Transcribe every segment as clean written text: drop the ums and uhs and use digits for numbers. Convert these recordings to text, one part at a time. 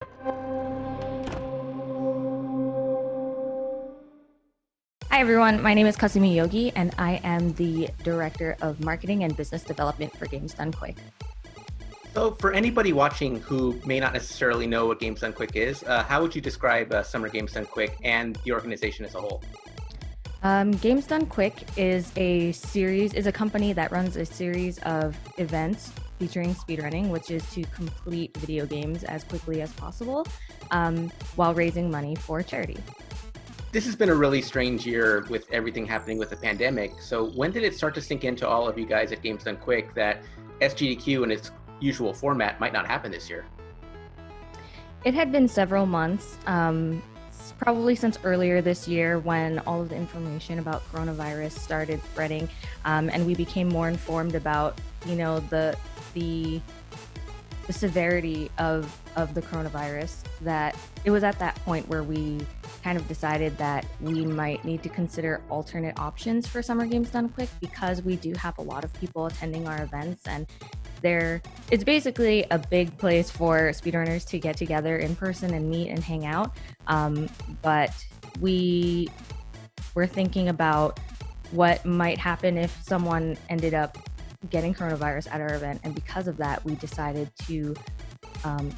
Hi, everyone. My name is Kasumi Yogi, and I am the Director of Marketing and Business Development for Games Done Quick. So for anybody watching who may not necessarily know what Games Done Quick is, how would you describe Summer Games Done Quick and the organization as a whole? Games Done Quick is a company that runs a series of events featuring speedrunning, which is to complete video games as quickly as possible while raising money for charity. This has been a really strange year with everything happening with the pandemic. So when did it start to sink into all of you guys at Games Done Quick that SGDQ in its usual format might not happen this year? It had been several months, probably since earlier this year when all of the information about coronavirus started spreading, and we became more informed about, the severity of the coronavirus, that it was at that point where we kind of decided that we might need to consider alternate options for Summer Games Done Quick, because we do have a lot of people attending our events, and it's basically a big place for speedrunners to get together in person and meet and hang out. But we were thinking about what might happen if someone ended up getting coronavirus at our event, and because of that, we decided to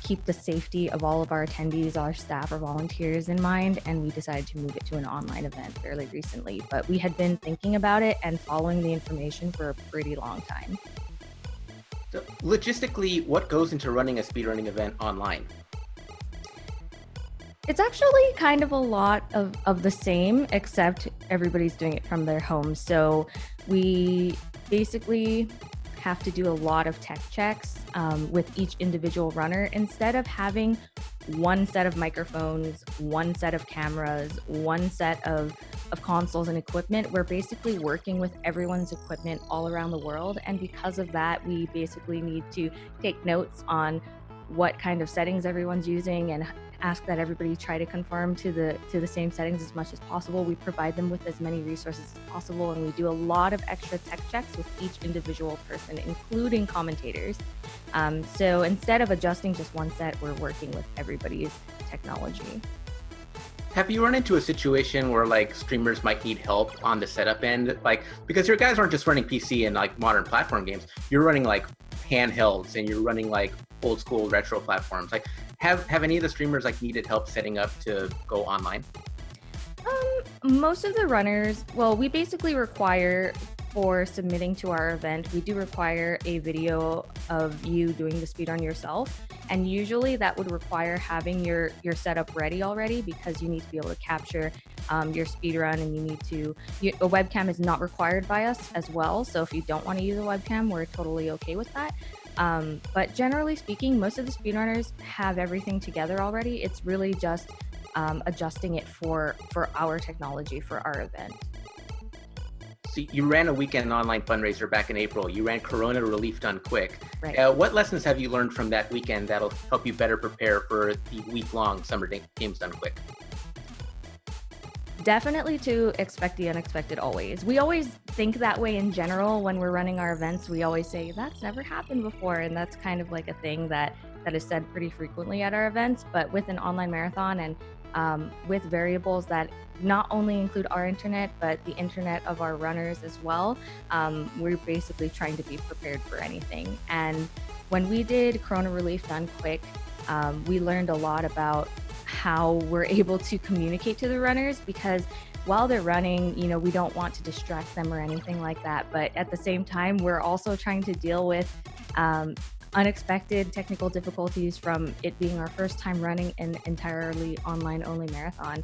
keep the safety of all of our attendees, our staff, our volunteers in mind, and we decided to move it to an online event fairly recently. But we had been thinking about it and following the information for a pretty long time. So logistically, what goes into running a speedrunning event online? It's actually kind of a lot of the same, except everybody's doing it from their homes. So we basically have to do a lot of tech checks with each individual runner. Instead of having one set of microphones, one set of cameras, one set of consoles and equipment, we're basically working with everyone's equipment all around the world. And because of that, we basically need to take notes on what kind of settings everyone's using and ask that everybody try to conform to the same settings as much as possible. We provide them with as many resources as possible, and we do a lot of extra tech checks with each individual person, including commentators. So instead of adjusting just one set, we're working with everybody's technology. Have you run into a situation where streamers might need help on the setup end? Because your guys aren't just running PC and modern platform games, you're running handhelds and you're running old school retro platforms. Have any of the streamers needed help setting up to go online? Most of the runners, well, we basically require, for submitting to our event, we do require a video of you doing the speedrun yourself. And usually that would require having your setup ready already, because you need to be able to capture your speedrun, and a webcam is not required by us as well. So if you don't want to use a webcam, we're totally okay with that. But generally speaking, most of the speedrunners have everything together already. It's really just adjusting it for our technology for our event. So you ran a weekend online fundraiser back in April. You ran Corona Relief Done Quick. Right. What lessons have you learned from that weekend that'll help you better prepare for the week-long Summer Games Done Quick? Definitely to expect the unexpected always. We always think that way in general when we're running our events. We always say, that's never happened before. And that's kind of like a thing that is said pretty frequently at our events. But with an online marathon and with variables that not only include our internet, but the internet of our runners as well, we're basically trying to be prepared for anything. And when we did Corona Relief Done Quick, we learned a lot about how we're able to communicate to the runners, because while they're running, we don't want to distract them or anything like that. But at the same time, we're also trying to deal with unexpected technical difficulties from it being our first time running an entirely online only marathon.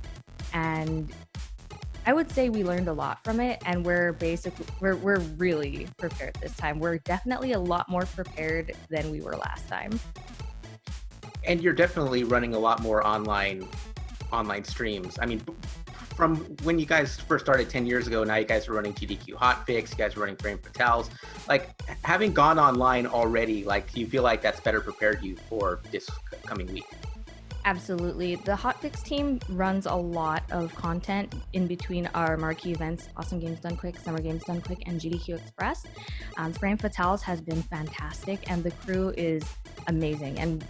And I would say we learned a lot from it, and we're really prepared this time. We're definitely a lot more prepared than we were last time. And you're definitely running a lot more online streams. I mean, from when you guys first started 10 years ago, now you guys are running GDQ hotfix, you guys are running frame fatales. Having gone online already, do you feel like that's better prepared you for this coming week? Absolutely. The hotfix team runs a lot of content in between our marquee events, Awesome Games Done Quick, Summer Games Done Quick, and GDQ Express. Frame Fatales has been fantastic, and the crew is amazing, and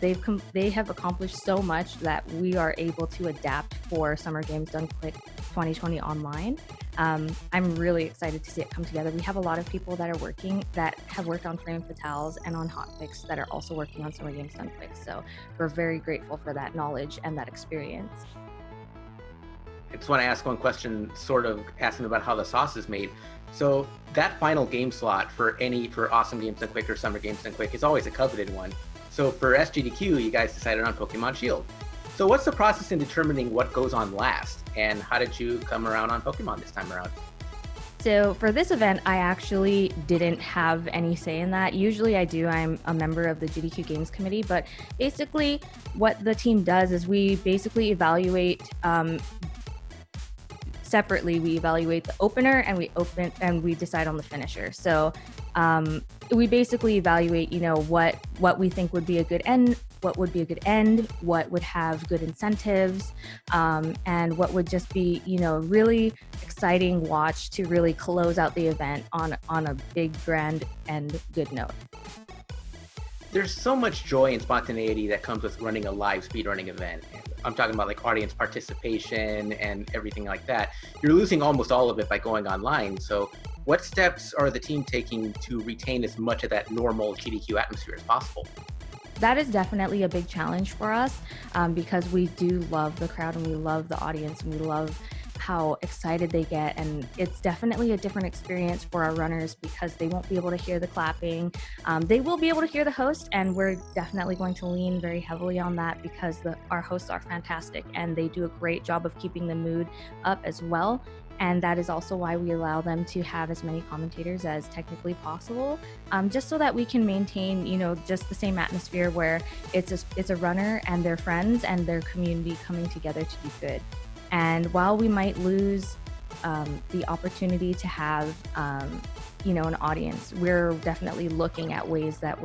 they have accomplished so much that we are able to adapt for Summer Games Done Quick 2020 online. I'm really excited to see it come together. We have a lot of people that have worked on Frame Fatales and on Hotfix that are also working on Summer Games Done Quick. So we're very grateful for that knowledge and that experience. I just want to ask one question, sort of asking about how the sauce is made. So that final game slot for Awesome Games Done Quick or Summer Games Done Quick is always a coveted one. So for SGDQ, you guys decided on Pokemon Shield. So what's the process in determining what goes on last? And how did you come around on Pokemon this time around? So for this event, I actually didn't have any say in that. Usually I do. I'm a member of the GDQ Games Committee, but basically what the team does is we basically evaluate separately. We evaluate the opener and we decide on the finisher. So we basically evaluate, what we think would be a good end, what would be a good end, what would have good incentives, and what would just be, really exciting watch to really close out the event on a big, grand, and good note. There's so much joy and spontaneity that comes with running a live speedrunning event. I'm talking about like audience participation and everything like that. You're losing almost all of it by going online. So what steps are the team taking to retain as much of that normal GDQ atmosphere as possible? That is definitely a big challenge for us because we do love the crowd and we love the audience and we love how excited they get, and it's definitely a different experience for our runners because they won't be able to hear the clapping. They will be able to hear the host, and we're definitely going to lean very heavily on that because our hosts are fantastic and they do a great job of keeping the mood up as well. And that is also why we allow them to have as many commentators as technically possible, just so that we can maintain, just the same atmosphere where it's a runner and their friends and their community coming together to do good. And while we might lose the opportunity to have, an audience, we're definitely looking at ways that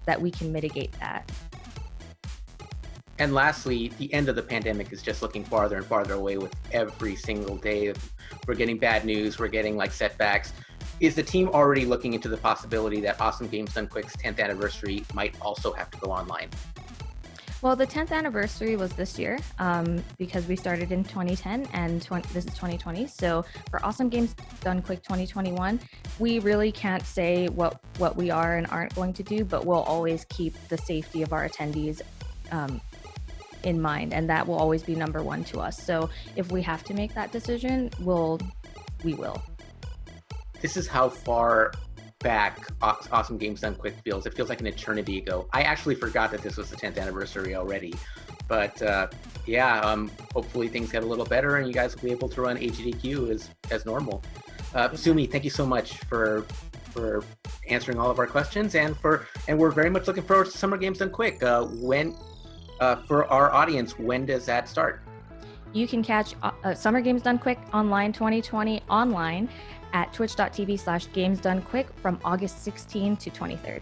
that we can mitigate that. And lastly, the end of the pandemic is just looking farther and farther away with every single day. We're getting bad news, we're getting setbacks. Is the team already looking into the possibility that Awesome Games Done Quick's 10th anniversary might also have to go online? Well, the 10th anniversary was this year because we started in 2010 and this is 2020. So for Awesome Games Done Quick 2021, we really can't say what we are and aren't going to do, but we'll always keep the safety of our attendees in mind, and that will always be number one to us. So if we have to make that decision, we will. This is how far back Awesome Games Done Quick feels. It feels like an eternity ago. I actually forgot that this was the 10th anniversary already. But hopefully things get a little better and you guys will be able to run AGDQ as normal. Sumi, thank you so much for answering all of our questions, and we're very much looking forward to Summer Games Done Quick. For our audience, when does that start? You can catch Summer Games Done Quick online 2020 online at twitch.tv/gamesdonequick from August 16 to 23rd.